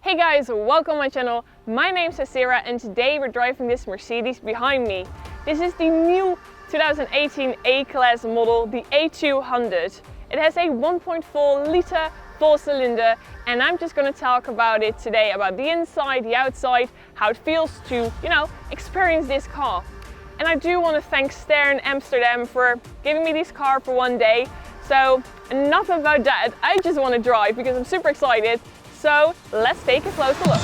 Hey guys, welcome to my channel. My name is Sarah and today we're driving this Mercedes behind me. This is the new 2018 A-Class model, the A200. It has a 1.4 litre 4-cylinder and I'm just going to talk about it today, about the inside, the outside, how it feels to, experience this car. And I do want to thank Stern Amsterdam for giving me this car for one day. So enough about that, I just want to drive because I'm super excited. So let's take a closer look.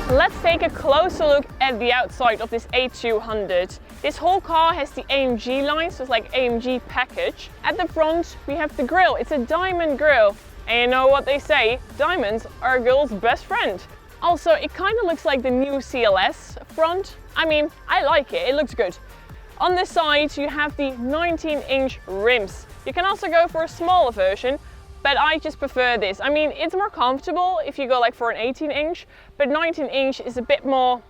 Let's take a closer look at the outside of this A200. This whole car has the AMG-Line, so it's like AMG package. At the front we have the grille. It's a diamond grille. And you know what they say, diamonds are a girl's best friend. Also, it kind of looks like the new CLS front. I mean, I like it, it looks good. On the side you have the 19-inch rims. You can also go for a smaller version, but I just prefer this. I mean, it's more comfortable if you go like for an 18-inch, but 19-inch is a bit more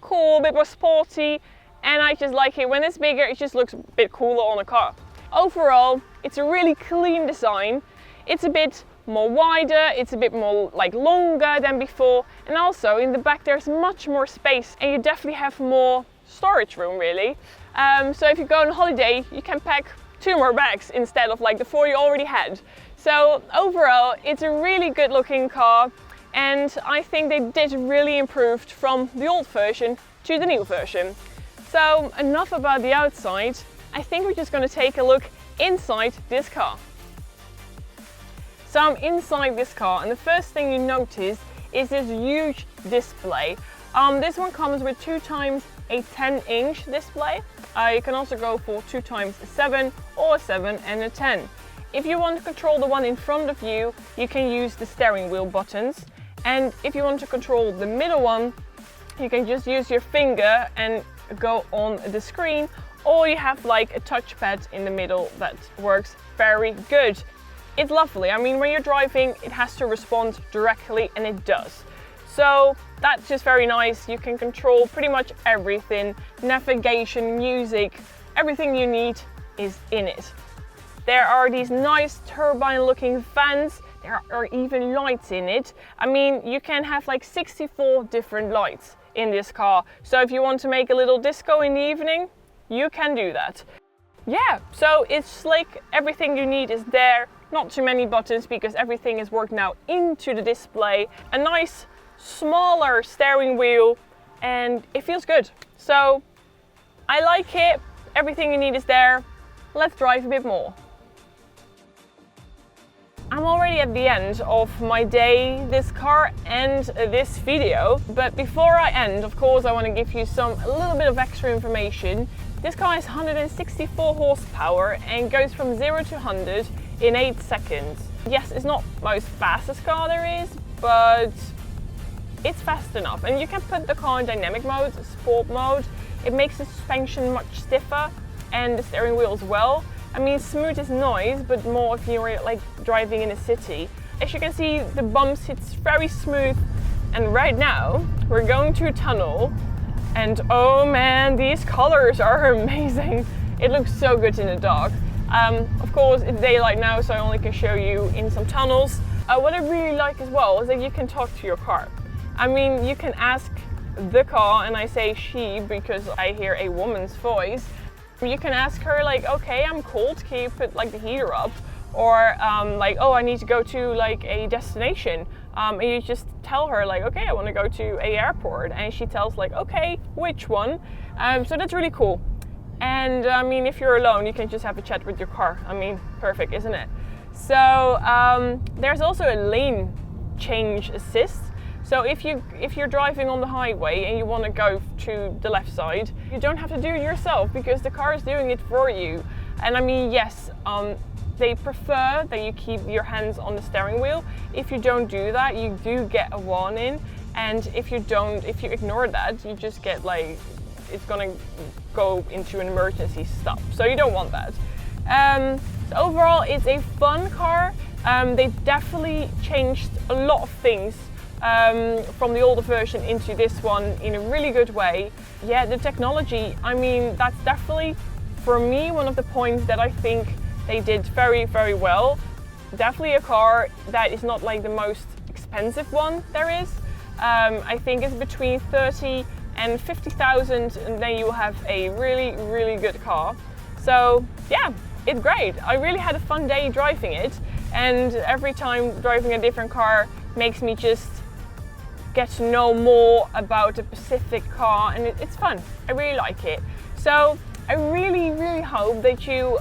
cool, a bit more sporty, and I just like it. When it's bigger, it just looks a bit cooler on a car. Overall, it's a really clean design. It's a bit more wider, it's a bit more like longer than before, and also in the back there's much more space, and you definitely have more storage room really. So if you go on holiday, you can pack 2 more bags instead of like the 4 you already had. So overall, it's a really good looking car, and I think they did really improved from the old version to the new version. So enough about the outside. I think we're just going to take a look inside this car. So I'm inside this car, and the first thing you notice is this huge display. This one comes with 2 times a 10-inch display. You can also go for 2 times a 7 or a 7 and a 10. If you want to control the one in front of you, you can use the steering wheel buttons. And if you want to control the middle one, you can just use your finger and go on the screen, or you have like a touchpad in the middle that works very good. It's lovely. I mean, when you're driving, it has to respond directly, and it does. So that's just very nice. You can control pretty much everything. Navigation, music, everything you need is in it. There are these nice turbine looking fans. There are even lights in it. I mean, you can have like 64 different lights in this car. So if you want to make a little disco in the evening, you can do that. Yeah, so it's slick. Everything you need is there. Not too many buttons because everything is worked now into the display. A nice smaller steering wheel, and it feels good. So I like it. Everything you need is there. Let's drive a bit more. I'm already at the end of my day, this car and this video, but before I end, of course, I want to give you a little bit of extra information. This car has 164 horsepower and goes from 0 to 100 in 8 seconds. Yes, it's not the most fastest car there is, but it's fast enough. And you can put the car in dynamic mode, sport mode. It makes the suspension much stiffer and the steering wheel as well. I mean, smooth is nice, but more if you're like driving in a city. As you can see, the bumps, it's very smooth. And right now, we're going to a tunnel. And oh man, these colors are amazing. It looks so good in the dark. Of course, it's daylight now, so I only can show you in some tunnels. What I really like as well is that you can talk to your car. I mean, you can ask the car, and I say she because I hear a woman's voice. You can ask her like, okay, I'm cold, can you put like the heater up? Or like, oh, I need to go to like a destination. And you just tell her like, okay, I want to go to a airport. And she tells like, okay, which one? So that's really cool. And I mean, if you're alone, you can just have a chat with your car. I mean, perfect, isn't it? So there's also a lane change assist. So if you're driving on the highway and you want to go to the left side, you don't have to do it yourself because the car is doing it for you. And I mean, yes, they prefer that you keep your hands on the steering wheel. If you don't do that, you do get a warning. And if you ignore that, you just get like, it's gonna go into an emergency stop. So you don't want that. So overall, it's a fun car. They definitely changed a lot of things from the older version into this one in a really good way. Yeah, the technology, I mean, that's definitely, for me, one of the points that I think they did very, very well. Definitely a car that is not like the most expensive one there is. I think it's between 30 and 50,000, and then you have a really, really good car. So yeah, it's great. I really had a fun day driving it, and every time driving a different car makes me just get to know more about a specific car, and it's fun. I really like it. So I really, really hope that you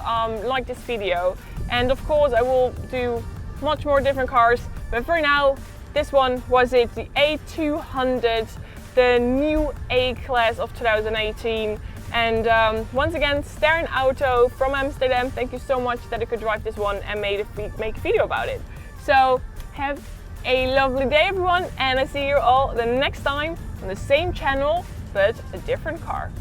like this video, and of course I will do much more different cars, but for now this one was it, the A200, the new A-Class of 2018. And once again, Sterren Auto from Amsterdam, thank you so much that I could drive this one and make a video about it. So have a lovely day everyone, and I see you all the next time on the same channel but a different car.